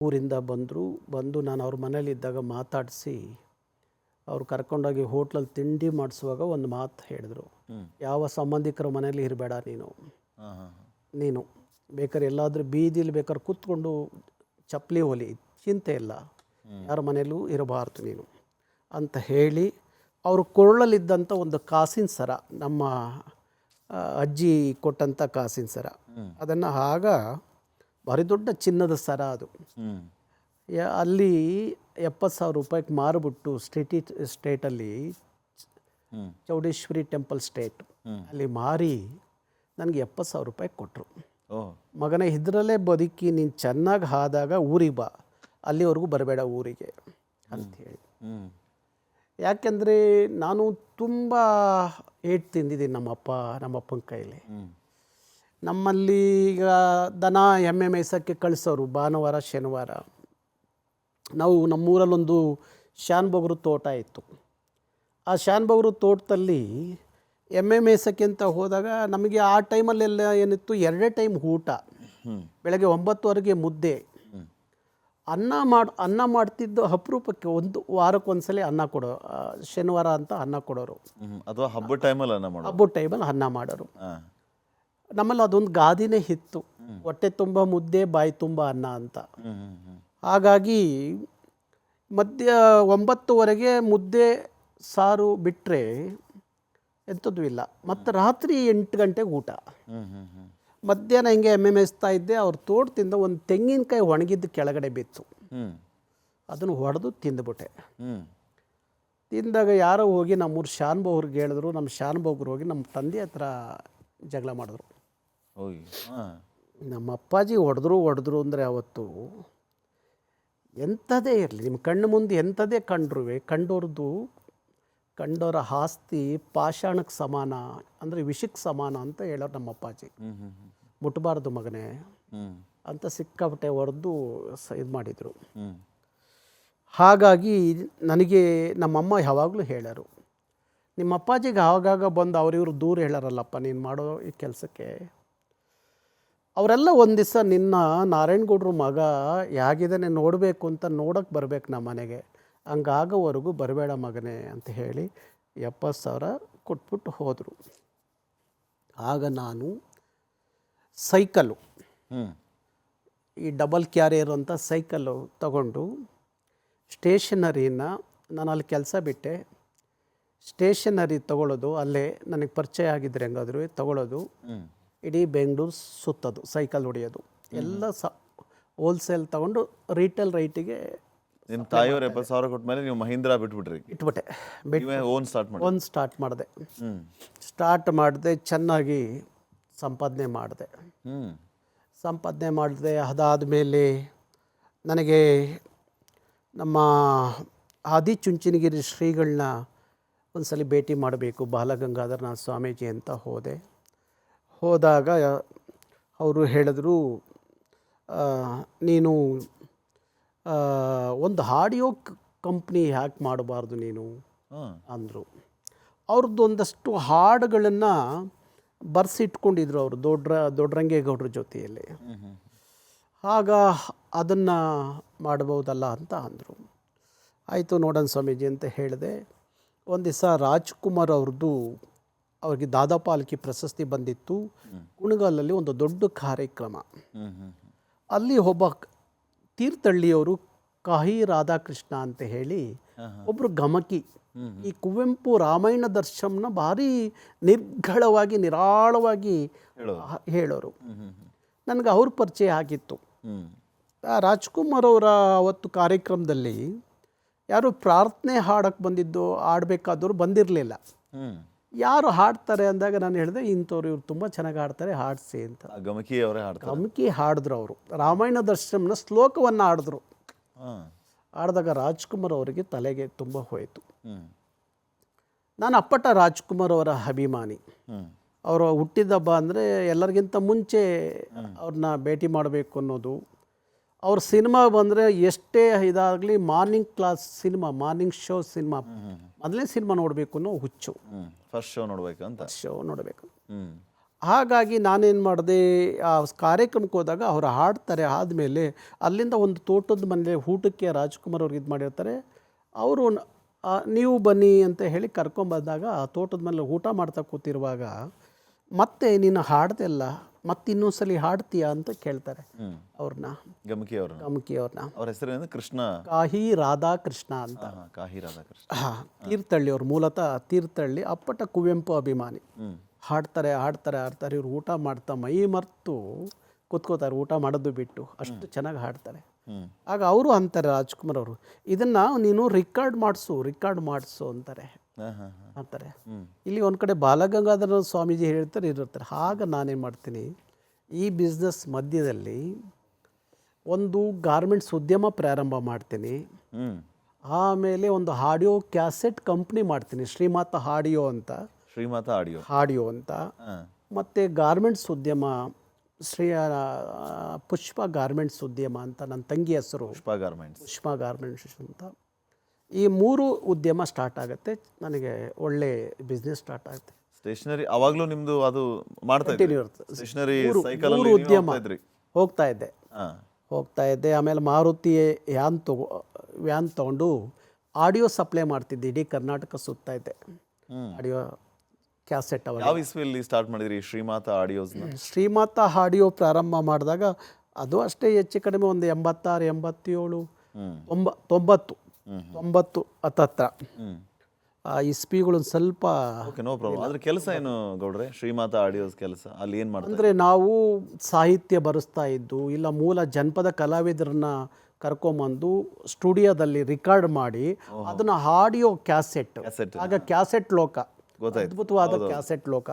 ಊರಿಂದ ಬಂದು ನಾನು ಅವ್ರ ಮನೇಲಿದ್ದಾಗ ಮಾತಾಡಿಸಿ ಅವ್ರು ಕರ್ಕೊಂಡೋಗಿ ಹೋಟ್ಲಲ್ಲಿ ತಿಂಡಿ ಮಾಡಿಸುವಾಗ ಒಂದು ಮಾತು ಹೇಳಿದ್ರು. ಯಾವ ಸಂಬಂಧಿಕರ ಮನೇಲಿ ಇರಬೇಡ ನೀನು ಬೇಕಾದ್ರೆ ಎಲ್ಲಾದರೂ ಬೀದಿಲಿ ಬೇಕಾದ್ರೆ ಕೂತ್ಕೊಂಡು ಚಪ್ಪಲಿ ಹೊಲಿ, ಚಿಂತೆ ಇಲ್ಲ, ಯಾರ ಮನೇಲೂ ಇರಬಾರ್ದು ನೀನು ಅಂತ ಹೇಳಿ ಅವರು ಕೊಳ್ಳಲಿದ್ದಂಥ ಒಂದು ಕಾಸಿನ ಸರ, ನಮ್ಮ ಅಜ್ಜಿ ಕೊಟ್ಟಂಥ ಕಾಸಿನ ಸರ, ಅದನ್ನು ಆಗ ಭಾರಿ ದೊಡ್ಡ ಚಿನ್ನದ ಸರ ಅದು. ಅಲ್ಲಿ 70,000 ರೂಪಾಯಿಗೆ ಮಾರಿಬಿಟ್ಟು ಸ್ಟೇಟಲ್ಲಿ ಚೌಡೇಶ್ವರಿ ಟೆಂಪಲ್ ಸ್ಟೇಟ್ ಅಲ್ಲಿ ಮಾರಿ ನನಗೆ 70,000 ರೂಪಾಯಿ ಕೊಟ್ಟರು. ಮಗನೇ ಇದರಲ್ಲೇ ಬದುಕಿ ನೀನು ಚೆನ್ನಾಗಿ ಆದಾಗ ಊರಿಗೆ ಬಾ, ಅಲ್ಲಿವರೆಗೂ ಬರಬೇಡ ಊರಿಗೆ ಅಂಥೇಳಿ. ಯಾಕೆಂದರೆ ನಾನು ತುಂಬ ಏಟು ತಿಂದಿದ್ದೀನಿ ನಮ್ಮಪ್ಪನ ಕೈಲಿ. ನಮ್ಮಲ್ಲಿ ಈಗ ದನ ಎಮ್ಮೆ ಮೇಯ್ಸೋಕ್ಕೆ ಕಳಿಸೋರು ಭಾನುವಾರ ಶನಿವಾರ. ನಾವು ನಮ್ಮೂರಲ್ಲೊಂದು ಶಾನ್ಭೋಗ್ರು ತೋಟ ಇತ್ತು. ಆ ಶಾನ್ಭೋಗ್ರು ತೋಟದಲ್ಲಿ ಎಮ್ಮೆ ಮೇಯ್ಸೋಕ್ಕೆ ಅಂತ ಹೋದಾಗ ನಮಗೆ ಆ ಟೈಮಲ್ಲೆಲ್ಲ ಏನಿತ್ತು, 2 ಟೈಮ್ ಊಟ. ಬೆಳಗ್ಗೆ 9 ಮುದ್ದೆ, ಅನ್ನ ಮಾಡ್ತಿದ್ದು ಅಪರೂಪಕ್ಕೆ ಒಂದು ವಾರಕ್ಕೊಂದ್ಸಲ ಅನ್ನ ಕೊಡೋ, ಶನಿವಾರ ಅಂತ ಅನ್ನ ಕೊಡೋರು, ಅಥವಾ ಹಬ್ಬದ ಟೈಮಲ್ಲಿ ಅನ್ನ ಮಾಡೋರು. ನಮ್ಮಲ್ಲಿ ಅದೊಂದು ಗಾದಿನೇ ಇತ್ತು, ಹೊಟ್ಟೆ ತುಂಬ ಮುದ್ದೆ ಬಾಯಿ ತುಂಬ ಅನ್ನ ಅಂತ. ಹಾಗಾಗಿ ಮಧ್ಯ 9 ಮುದ್ದೆ ಸಾರು ಬಿಟ್ಟರೆ ಎಂಥದ್ದು ಇಲ್ಲ. ಮತ್ತು ರಾತ್ರಿ 8 ಗಂಟೆಗೆ ಊಟ. ಮಧ್ಯಾಹ್ನ ಹಿಂಗೆ ಎಮ್ಮೆ ಮೇಯಿಸ್ತಾ ಇದ್ದೆ, ಅವ್ರ ತೋಟದಿಂದ ಒಂದು ತೆಂಗಿನಕಾಯಿ ಒಣಗಿದ್ದು ಕೆಳಗಡೆ ಬಿತ್ತು. ಅದನ್ನು ಹೊಡೆದು ತಿಂದುಬಿಟ್ಟೆ. ತಿಂದಾಗ ಯಾರೋ ಹೋಗಿ ನಮ್ಮೂರು ಶಾನ್ಭೋಗ್ರಿಗೆ ಹೇಳಿದ್ರು. ನಮ್ಮ ಶಾನ್ಭೋಗ್ರು ಹೋಗಿ ನಮ್ಮ ತಂದೆ ಹತ್ರ ಜಗಳ ಮಾಡಿದ್ರು. ನಮ್ಮ ಅಪ್ಪಾಜಿ ಹೊಡೆದ್ರು ಅಂದರೆ ಅವತ್ತು ಎಂಥದೇ ಇರಲಿ, ನಿಮ್ಮ ಕಣ್ಣು ಮುಂದೆ ಎಂಥದೇ ಕಂಡೋರ ಆಸ್ತಿ ಪಾಷಾಣಕ್ಕೆ ಸಮಾನ, ಅಂದರೆ ವಿಷಕ್ಕೆ ಸಮಾನ ಅಂತ ಹೇಳೋರು ನಮ್ಮ ಅಪ್ಪಾಜಿ. ಮುಟ್ಟಬಾರ್ದು ಮಗನೇ ಅಂತ ಸಿಕ್ಕಾಪಟ್ಟೆ ಹೊಡೆದು ಇದು ಮಾಡಿದರು. ಹಾಗಾಗಿ ನನಗೆ ನಮ್ಮಮ್ಮ ಯಾವಾಗಲೂ ಹೇಳೋರು, ನಿಮ್ಮ ಅಪ್ಪಾಜಿಗೆ ಆಗಾಗ ಬಂದು ಅವ್ರಿವ್ರು ದೂರ ಹೇಳಾರಲ್ಲಪ್ಪ ನೀನು ಮಾಡೋ ಈ ಕೆಲಸಕ್ಕೆ. ಅವರೆಲ್ಲ ಒಂದು ದಿವಸ ನಿನ್ನ ನಾರಾಯಣಗೌಡ್ರ ಮಗ ಹೇಗಿದ್ದಾನೆ ನೋಡಬೇಕು ಅಂತ ನೋಡೋಕ್ಕೆ ಬರಬೇಕು ನಮ್ಮ ಮನೆಗೆ, ಹಂಗಾಗೋವರೆಗೂ ಬರಬೇಡ ಮಗನೇ ಅಂತ ಹೇಳಿ 70,000 ಕೊಟ್ಬಿಟ್ಟು ಹೋದರು. ಆಗ ನಾನು ಸೈಕಲ್ಲು, ಈ ಡಬಲ್ ಕ್ಯಾರಿಯರ್ ಅಂತ ಸೈಕಲ್ಲು ತಗೊಂಡು ಸ್ಟೇಷನರಿನ, ನಾನು ಅಲ್ಲಿ ಕೆಲಸ ಬಿಟ್ಟೆ, ಸ್ಟೇಷನರಿ ತಗೊಳ್ಳೋದು, ಅಲ್ಲೇ ನನಗೆ ಪರಿಚಯ ಆಗಿದ್ದರೆ ಹೆಂಗಾದ್ರೂ ತಗೊಳ್ಳೋದು, ಇಡೀ ಬೆಂಗಳೂರು ಸುತ್ತೋದು, ಸೈಕಲ್ ಹೊಡೆಯೋದು ಎಲ್ಲ ಹೋಲ್ಸೇಲ್ ತಗೊಂಡು ರೀಟೇಲ್ ರೈಟಿಗೆ. ನಿಮ್ಮ ತಾಯಿಯವರು 70,000 ಕೊಟ್ಟ ಮೇಲೆ ನೀವು ಮಹೀಂದ್ರ ಇಟ್ಬಿಟ್ಟೆ. ಸ್ಟಾರ್ಟ್ ಮಾಡಿದೆ. ಚೆನ್ನಾಗಿ ಸಂಪಾದನೆ ಮಾಡಿದೆ. ಅದಾದಮೇಲೆ ನನಗೆ ನಮ್ಮ ಆದಿಚುಂಚನಗಿರಿ ಶ್ರೀಗಳನ್ನ ಒಂದ್ಸಲ ಭೇಟಿ ಮಾಡಬೇಕು, ಬಾಲಗಂಗಾಧರನಾಥ ಸ್ವಾಮೀಜಿ ಅಂತ ಹೋದಾಗ ಅವರು ಹೇಳಿದ್ರು, ನೀನು ಒಂದು ಆಡಿಯೋ ಕಂಪ್ನಿ ಹ್ಯಾಕ್ ಮಾಡಬಾರ್ದು ನೀನು ಅಂದರು. ಅವ್ರದ್ದು ಒಂದಷ್ಟು ಹಾಡುಗಳನ್ನು ಬರೆಸಿಟ್ಕೊಂಡಿದ್ರು ಅವರು ದೊಡ್ಡರಂಗೇಗೌಡ್ರ ಜೊತೆಯಲ್ಲಿ. ಆಗ ಅದನ್ನು ಮಾಡ್ಬೋದಲ್ಲ ಅಂತ ಅಂದರು. ಆಯಿತು ನೋಡೋಣ ಸ್ವಾಮೀಜಿ ಅಂತ ಹೇಳಿದೆ. ಒಂದು ದಿವಸ ರಾಜ್ಕುಮಾರ್ ಅವ್ರಿಗೆ ದಾದಾ ಪಾಲ್ಕಿ ಪ್ರಶಸ್ತಿ ಬಂದಿತ್ತು. ಕುಣಗಲಲ್ಲಿ ಒಂದು ದೊಡ್ಡ ಕಾರ್ಯಕ್ರಮ. ಅಲ್ಲಿ ಒಬ್ಬ ತೀರ್ಥಹಳ್ಳಿಯವರು ಕಾಹಿ ರಾಧಾಕೃಷ್ಣ ಅಂತ ಹೇಳಿ ಒಬ್ಬರು ಗಮಕಿ, ಈ ಕುವೆಂಪು ರಾಮಾಯಣ ದರ್ಶನನ ಭಾರಿ ನಿರ್ಗಳವಾಗಿ ನಿರಾಳವಾಗಿ ಹೇಳೋರು. ನನಗೆ ಅವ್ರ ಪರಿಚಯ ಆಗಿತ್ತು. ರಾಜ್ಕುಮಾರ್ ಅವರ ಅವತ್ತು ಕಾರ್ಯಕ್ರಮದಲ್ಲಿ ಯಾರು ಪ್ರಾರ್ಥನೆ ಹಾಡಕ್ಕೆ ಬಂದಿದ್ದು, ಆಡಬೇಕಾದವರು ಬಂದಿರಲಿಲ್ಲ. ಯಾರು ಹಾಡ್ತಾರೆ ಅಂದಾಗ ನಾನು ಹೇಳಿದೆ, ಇಂಥವ್ರು ಇವ್ರು ತುಂಬ ಚೆನ್ನಾಗಿ ಹಾಡ್ತಾರೆ, ಹಾಡಿಸಿ ಅಂತ. ಗಮಕಿ ಹಾಡಿದ್ರು. ಅವರು ರಾಮಾಯಣ ದರ್ಶನನ ಶ್ಲೋಕವನ್ನು ಆಡಿದಾಗ ರಾಜ್ಕುಮಾರ್ ಅವರಿಗೆ ತಲೆಗೆ ತುಂಬ ಹೋಯಿತು. ನಾನು ಅಪ್ಪಟ ರಾಜ್ಕುಮಾರ್ ಅವರ ಅಭಿಮಾನಿ. ಅವರು ಹುಟ್ಟಿದ ಹಬ್ಬ ಅಂದರೆ ಎಲ್ಲರಿಗಿಂತ ಮುಂಚೆ ಅವ್ರನ್ನ ಭೇಟಿ ಮಾಡಬೇಕು ಅನ್ನೋದು. ಅವ್ರ ಸಿನಿಮಾ ಬಂದರೆ ಎಷ್ಟೇ ಇದಾಗಲಿ ಮಾರ್ನಿಂಗ್ ಶೋ ಸಿನಿಮಾ ಮೊದಲನೇ ಸಿನಿಮಾ ನೋಡಬೇಕು ಅನ್ನೋ ಹುಚ್ಚು. ಫಸ್ಟ್ ಶೋ ನೋಡಬೇಕು. ಹಾಗಾಗಿ ನಾನೇನು ಮಾಡಿದೆ, ಆ ಕಾರ್ಯಕ್ರಮಕ್ಕೆ ಹೋದಾಗ ಅವ್ರು ಹಾಡ್ತಾರೆ. ಆದಮೇಲೆ ಅಲ್ಲಿಂದ ಒಂದು ತೋಟದ ಮನೆ ಊಟಕ್ಕೆ ರಾಜ್ಕುಮಾರ್ ಅವ್ರಿಗೆ ಇದು ಮಾಡಿರ್ತಾರೆ. ಅವರು ನೀವು ಬನ್ನಿ ಅಂತ ಹೇಳಿ ಕರ್ಕೊಂಬಂದಾಗ ಆ ತೋಟದ ಮೇಲೆ ಊಟ ಮಾಡ್ತಾ ಕೂತಿರುವಾಗ ಮತ್ತೆ ನೀನು ಹಾಡ್ದೆಲ್ಲ ಮತ್ತೆ ಇನ್ನೊಂದ್ಸಲಿ ಹಾಡ್ತೀಯಾ ಅಂತ ಕೇಳ್ತಾರೆ ಅವ್ರನ್ನ, ಗಮಕಿ ಅವ್ರನ್ನ. ಅವ್ರ ಹೆಸರೇನು? ಕೃಷ್ಣ ಕಾಹಿ ರಾಧಾಕೃಷ್ಣ ಅಂತ. ಕಾಹಿ ರಾಧಾಕೃಷ್ಣ. ತೀರ್ಥಹಳ್ಳಿ ಅವ್ರು, ಮೂಲತಃ ತೀರ್ಥಹಳ್ಳಿ, ಅಪ್ಪಟ ಕುವೆಂಪು ಅಭಿಮಾನಿ. ಹಾಡ್ತಾರೆ ಇವ್ರು ಊಟ ಮಾಡ್ತಾ ಮೈ ಮರೆತು ಕೂತ್ಕೋತಾರೆ, ಊಟ ಮಾಡೋದು ಬಿಟ್ಟು, ಅಷ್ಟು ಚೆನ್ನಾಗಿ ಹಾಡ್ತಾರೆ. ಆಗ ಅವರು ಅಂತಾರೆ, ರಾಜ್ಕುಮಾರ್ ಅವರು, ಇದನ್ನು ನೀನು ರೆಕಾರ್ಡ್ ಮಾಡಿಸು ಅಂತಾರೆ. ಇಲ್ಲಿ ಒಂದು ಕಡೆ ಬಾಲಗಂಗಾಧರ ಸ್ವಾಮೀಜಿ ಇರ್ತಾರೆ. ಆಗ ನಾನೇನು ಮಾಡ್ತೀನಿ, ಈ ಬಿಸ್ನೆಸ್ ಮಧ್ಯದಲ್ಲಿ ಒಂದು ಗಾರ್ಮೆಂಟ್ಸ್ ಉದ್ಯಮ ಪ್ರಾರಂಭ ಮಾಡ್ತೀನಿ. ಆಮೇಲೆ ಒಂದು ಆಡಿಯೋ ಕ್ಯಾಸೆಟ್ ಕಂಪ್ನಿ ಮಾಡ್ತೀನಿ, ಶ್ರೀಮಾತ ಆಡಿಯೋ ಅಂತ. ಮತ್ತು ಗಾರ್ಮೆಂಟ್ಸ್ ಉದ್ಯಮ, ಪುಷ್ಪ ಗಾರ್ಮೆಂಟ್ಸ್ ಉದ್ಯಮ ಅಂತ, ನನ್ನ ತಂಗಿ ಹೆಸರು ಪುಷ್ಪ ಗಾರ್ಮೆಂಟ್ಸ್ ಅಂತ. ಈ 3 ಉದ್ಯಮ ಸ್ಟಾರ್ಟ್ ಆಗುತ್ತೆ, ನನಗೆ ಒಳ್ಳೆ ಬಿಸ್ನೆಸ್ ಸ್ಟಾರ್ಟ್ ಆಗುತ್ತೆ. ಸ್ಟೇಷನರಿ ಆವಾಗಲೂ ನಿಮ್ಮದು ಅದು ಮಾಡ್ತಾ ಸ್ಟೇಷನರಿ ಸೈಕಲ್ ಉದ್ಯಮ ಹೋಗ್ತಾ ಇದ್ದೆ. ಆಮೇಲೆ ಮಾರುತಿ ವ್ಯಾನ್ ತೊಗೊಂಡು ಆಡಿಯೋ ಸಪ್ಲೈ ಮಾಡ್ತಿದ್ದೆ, ಇಡೀ ಕರ್ನಾಟಕ ಸುತ್ತಾ ಇದ್ದೆ. ಆಡಿಯೋ ಕ್ಯಾಸೆಟ್ ಯಾವ ಇಸ್ವಿಯಲ್ಲಿ ಸ್ಟಾರ್ಟ್ ಮಾಡಿದ್ರಿ ಶ್ರೀಮಾತ ಆಡಿಯೋ ಪ್ರಾರಂಭ ಮಾಡಿದಾಗ ಅದು ಅಷ್ಟೇ ಹೆಚ್ಚು ಕಡಿಮೆ ಒಂದು 86, 87, 90 ಹತ್ತತ್ರ ಆ ಇಸ್ಪಿಗಳು ಸ್ವಲ್ಪ. ಅದ್ರ ಕೆಲಸ ಏನು ಗೌಡ್ರೆ, ಶ್ರೀಮಾತ ಆಡಿಯೋಸ್ ಕೆಲಸ ಅಲ್ಲಿ ಏನು ಮಾಡ್ತಾರೆ ಅಂದರೆ ನಾವು ಸಾಹಿತ್ಯ ಬರೆಸ್ತಾ ಇದ್ದು, ಇಲ್ಲ ಮೂಲ ಜನಪದ ಕಲಾವಿದರನ್ನ ಕರ್ಕೊಂಬಂದು ಸ್ಟುಡಿಯೋದಲ್ಲಿ ರೆಕಾರ್ಡ್ ಮಾಡಿ ಅದನ್ನ ಆಡಿಯೋ ಕ್ಯಾಸೆಟ್, ಆಗ ಕ್ಯಾಸೆಟ್ ಲೋಕ, ಅದ್ಭುತವಾದ ಕ್ಯಾಸೆಟ್ ಲೋಕ,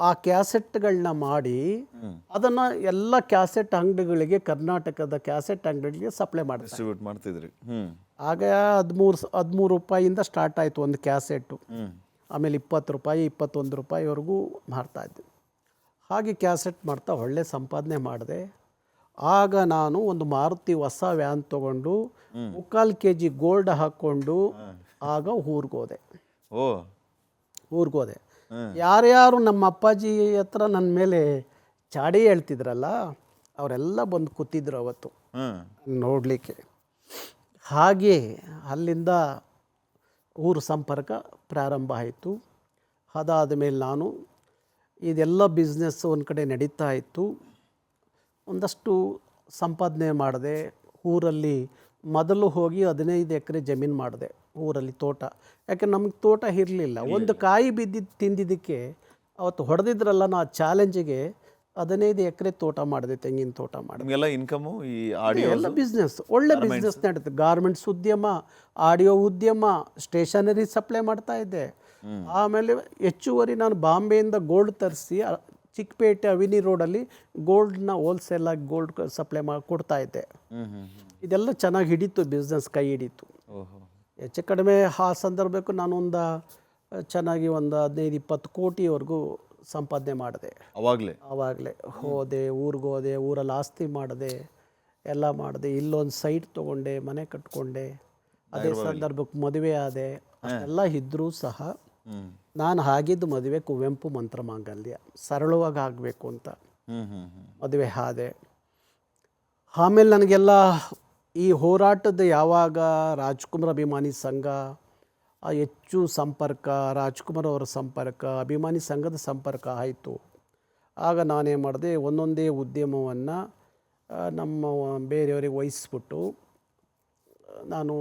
ಆ ಕ್ಯಾಸೆಟ್ಗಳನ್ನ ಮಾಡಿ ಅದನ್ನ ಎಲ್ಲ ಕ್ಯಾಸೆಟ್ ಅಂಗಡಿಗಳಿಗೆ, ಕರ್ನಾಟಕದ ಕ್ಯಾಸೆಟ್ ಅಂಗಡಿಗಳಿಗೆ ಸಪ್ಲೈ ಮಾಡ್ತಿದ್ರಿ. ಆಗ 13 ರೂಪಾಯಿಯಿಂದ ಸ್ಟಾರ್ಟ್ ಆಯಿತು ಒಂದು ಕ್ಯಾಸೆಟ್ಟು. ಆಮೇಲೆ 20 ರೂಪಾಯಿ, 21 ರೂಪಾಯಿವರೆಗೂ ಮಾರ್ತಾಯಿದ್ದೆ. ಹಾಗೆ ಕ್ಯಾಸೆಟ್ ಮಾಡ್ತಾ ಒಳ್ಳೆ ಸಂಪಾದನೆ ಮಾಡಿದೆ. ಆಗ ನಾನು ಒಂದು ಮಾರುತಿ ಹೊಸ ವ್ಯಾನ್ ತೊಗೊಂಡು 3/4 kg ಗೋಲ್ಡ್ ಹಾಕ್ಕೊಂಡು ಆಗ ಊರಿಗೋದೆ. ಯಾರ್ಯಾರು ನಮ್ಮ ಅಪ್ಪಾಜಿ ಹತ್ರ ನನ್ನ ಮೇಲೆ ಚಾಡಿ ಹೇಳ್ತಿದ್ರಲ್ಲ ಅವರೆಲ್ಲ ಬಂದು ಕೂತಿದ್ರು ಅವತ್ತು ನೋಡಲಿಕ್ಕೆ. ಹಾಗೆ ಅಲ್ಲಿಂದ ಊರು ಸಂಪರ್ಕ ಪ್ರಾರಂಭ ಆಯಿತು. ಅದಾದ ಮೇಲೆ ನಾನು ಇದೆಲ್ಲ ಬಿಸ್ನೆಸ್ ಒಂದು ಕಡೆ ನಡೀತಾ ಇತ್ತು. ಒಂದಷ್ಟು ಸಂಪಾದನೆ ಮಾಡಿದೆ. ಊರಲ್ಲಿ ಮೊದಲು ಹೋಗಿ 15 ಎಕರೆ ಜಮೀನು ಮಾಡಿದೆ ಊರಲ್ಲಿ, ತೋಟ. ಯಾಕೆ ನಮಗೆ ತೋಟ ಇರಲಿಲ್ಲ. ಒಂದು ಕಾಯಿ ತಿಂದಿದ್ದಕ್ಕೆ ಅವತ್ತು ಹೊಡೆದಿದ್ರಲ್ಲ, ನಾ ಚಾಲೆಂಜಿಗೆ 15 ಎಕರೆ ತೋಟ ಮಾಡಿದೆ, ತೆಂಗಿನ ತೋಟ ಮಾಡಿದೆ. ಇನ್ಕಮು ಈ ಎಲ್ಲ ಬಿಸ್ನೆಸ್, ಒಳ್ಳೆ ಬಿಸ್ನೆಸ್ ನಡೀತು. ಗಾರ್ಮೆಂಟ್ಸ್ ಉದ್ಯಮ, ಆಡಿಯೋ ಉದ್ಯಮ, ಸ್ಟೇಷನರಿ ಸಪ್ಲೈ ಮಾಡ್ತಾ ಇದ್ದೆ. ಆಮೇಲೆ ಹೆಚ್ಚುವರಿ ನಾನು ಬಾಂಬೆಯಿಂದ ಗೋಲ್ಡ್ ತರಿಸಿ ಚಿಕ್ಕಪೇಟೆ ಅವಿನಿ ರೋಡಲ್ಲಿ ಗೋಲ್ಡ್ನ ಹೋಲ್ಸೇಲಾಗಿ ಗೋಲ್ಡ್ ಸಪ್ಲೈ ಕೊಡ್ತಾ ಇದ್ದೆ. ಇದೆಲ್ಲ ಚೆನ್ನಾಗಿ ಹಿಡಿತು, ಬಿಸ್ನೆಸ್ ಕೈ ಹಿಡಿತು. ಹೆಚ್ಚು ಕಡಿಮೆ ಆ ಸಂದರ್ಭಕ್ಕೂ ನಾನೊಂದು ಚೆನ್ನಾಗಿ ಒಂದು 15-20 ಕೋಟಿವರೆಗೂ ಸಂಪಾದನೆ ಮಾಡಿದೆ. ಆವಾಗಲೇ ಊರಿಗೆ ಹೋದೆ, ಊರಲ್ಲಿ ಆಸ್ತಿ ಮಾಡಿದೆ, ಎಲ್ಲ ಮಾಡಿದೆ. ಇಲ್ಲೊಂದು ಸೈಟ್ ತೊಗೊಂಡೆ, ಮನೆ ಕಟ್ಕೊಂಡೆ. ಅದೇ ಸಂದರ್ಭಕ್ಕೆ ಮದುವೆ ಆದೆ. ಅಷ್ಟೆಲ್ಲ ಇದ್ದರೂ ಸಹ ನಾನು ಆಗಿದ್ದು ಮದುವೆ ಕುವೆಂಪು ಮಂತ್ರ ಮಾಂಗಲ್ಯ, ಸರಳವಾಗಿ ಆಗಬೇಕು ಅಂತ ಮದುವೆ ಆದೆ. ಆಮೇಲೆ ನನಗೆಲ್ಲ ಈ ಹೋರಾಟದ ಯಾವಾಗ ರಾಜ್ಕುಮಾರ್ ಅಭಿಮಾನಿ ಸಂಘ ಹೆಚ್ಚು ಸಂಪರ್ಕ, ರಾಜ್ಕುಮಾರ್ ಅವರ ಸಂಪರ್ಕ, ಅಭಿಮಾನಿ ಸಂಘದ ಸಂಪರ್ಕ ಆಯಿತು. ಆಗ ನಾನೇನು ಮಾಡಿದೆ, ಒಂದೊಂದೇ ಉದ್ಯಮವನ್ನು ನಮ್ಮ ಬೇರೆಯವರಿಗೆ ವಹಿಸ್ಬಿಟ್ಟು ನಾನು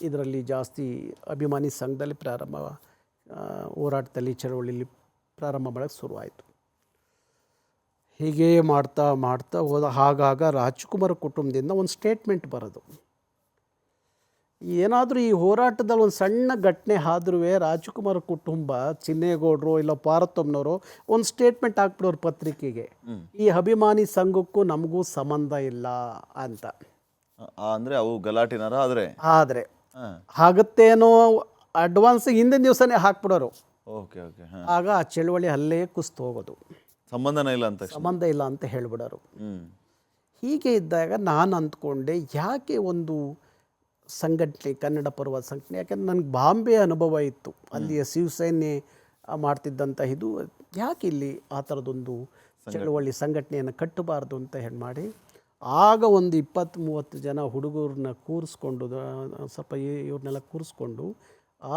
ಇದರಲ್ಲಿ ಜಾಸ್ತಿ ಅಭಿಮಾನಿ ಸಂಘದಲ್ಲಿ ಹೋರಾಟದಲ್ಲಿ, ಚಳವಳಿಯಲ್ಲಿ ಪ್ರಾರಂಭ ಮಾಡೋಕ್ಕೆ ಶುರುವಾಯಿತು. ಹೀಗೆ ಮಾಡ್ತಾ ಹೋದ. ಆಗಾಗ ರಾಜ್ಕುಮಾರ್ ಕುಟುಂಬದಿಂದ ಒಂದು ಸ್ಟೇಟ್ಮೆಂಟ್ ಬರೋದು. ಏನಾದರೂ ಈ ಹೋರಾಟದಲ್ಲಿ ಒಂದು ಸಣ್ಣ ಘಟನೆ ಆದ್ರೂ ರಾಜ್ಕುಮಾರ್ ಕುಟುಂಬ, ಚಿನ್ನೇಗೌಡರು ಇಲ್ಲ ಪಾರ್ವತಮ್ಮನವರು ಒಂದು ಸ್ಟೇಟ್ಮೆಂಟ್ ಹಾಕ್ಬಿಡೋರು ಪತ್ರಿಕೆಗೆ, ಈ ಅಭಿಮಾನಿ ಸಂಘಕ್ಕೂ ನಮಗೂ ಸಂಬಂಧ ಇಲ್ಲ ಅಂತ. ಅಂದರೆ ಅವು ಗಲಾಟೆನಾರ ಆದರೆ ಆಗುತ್ತೇನೋ ಅಡ್ವಾನ್ಸ್ ಹಿಂದಿನ ದಿವಸನೇ ಹಾಕ್ಬಿಡೋರು. ಆಗ ಆ ಚಳವಳಿ ಅಲ್ಲೇ ಕುಸ್ತು ಹೋಗೋದು, ಸಂಬಂಧ ಇಲ್ಲ ಅಂತ ಹೇಳ್ಬಿಡೋರು. ಹೀಗೆ ಇದ್ದಾಗ ನಾನು ಅಂದ್ಕೊಂಡೆ, ಯಾಕೆ ಒಂದು ಸಂಘಟನೆ, ಕನ್ನಡ ಪರ್ವ ಸಂಘಟನೆ, ಯಾಕೆಂದ್ರೆ ನನಗೆ ಬಾಂಬೆ ಅನುಭವ ಇತ್ತು. ಅಲ್ಲಿಯ ಶಿವಸೇನೆ ಮಾಡ್ತಿದ್ದಂಥ ಇದು ಯಾಕೆ ಇಲ್ಲಿ ಆ ಥರದೊಂದು ಚಳುವಳಿ ಸಂಘಟನೆಯನ್ನು ಕಟ್ಟಬಾರ್ದು ಅಂತ ಹೇಳಿ ಮಾಡಿ ಆಗ ಒಂದು 20-30 ಜನ ಹುಡುಗರನ್ನ ಕೂರಿಸ್ಕೊಂಡು ಸ್ವಲ್ಪ ಇವ್ರನ್ನೆಲ್ಲ ಕೂರಿಸ್ಕೊಂಡು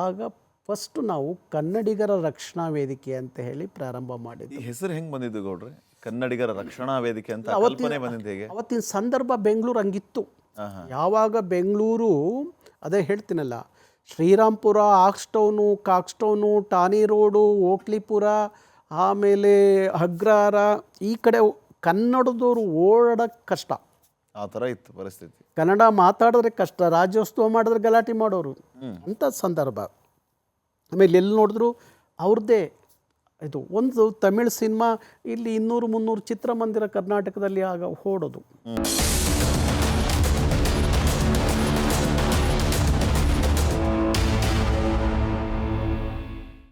ಆಗ ಫಸ್ಟು ನಾವು ಕನ್ನಡಿಗರ ರಕ್ಷಣಾ ವೇದಿಕೆ ಅಂತ ಹೇಳಿ ಪ್ರಾರಂಭ ಮಾಡಿದ್ವಿ. ಈ ಹೆಸರು ಹೆಂಗೆ ಬಂದಿದ್ದು ಗೌಡ್ರೆ? ಕನ್ನಡಿಗರ ರಕ್ಷಣಾ ವೇದಿಕೆ ಅಂತ ಕಲ್ಪನೆ ಬಂದಿದ್ದು ಹೇಗೆ? ಅವತ್ತಿನ ಸಂದರ್ಭ ಬೆಂಗಳೂರು ಹಂಗಿತ್ತು. ಯಾವಾಗ ಬೆಂಗಳೂರು ಅದೇ ಹೇಳ್ತೀನಲ್ಲ, ಶ್ರೀರಾಮ್ಪುರ, ಆಕ್ಸ್ಟೌನು, ಕಾಕ್ಸ್ಟೌನು, ಟಾನಿ ರೋಡು, ಓಕ್ಲಿಪುರ, ಆಮೇಲೆ ಅಗ್ರಹಾರ, ಈ ಕಡೆ ಕನ್ನಡದವರು ಓಡಾಡೋಕ್ಕೆ ಕಷ್ಟ. ಆ ಥರ ಇತ್ತು ಪರಿಸ್ಥಿತಿ. ಕನ್ನಡ ಮಾತಾಡಿದ್ರೆ ಕಷ್ಟ, ರಾಜ್ಯೋತ್ಸವ ಮಾಡಿದ್ರೆ ಗಲಾಟೆ ಮಾಡೋರು ಅಂಥ ಸಂದರ್ಭ. ಆಮೇಲೆ ಎಲ್ಲಿ ನೋಡಿದ್ರು ಅವ್ರದ್ದೇ ಇದು. ಒಂದು ತಮಿಳ್ ಸಿನಿಮಾ ಇಲ್ಲಿ 200-300 ಚಿತ್ರಮಂದಿರ ಕರ್ನಾಟಕದಲ್ಲಿ ಆಗ ಓಡೋದು.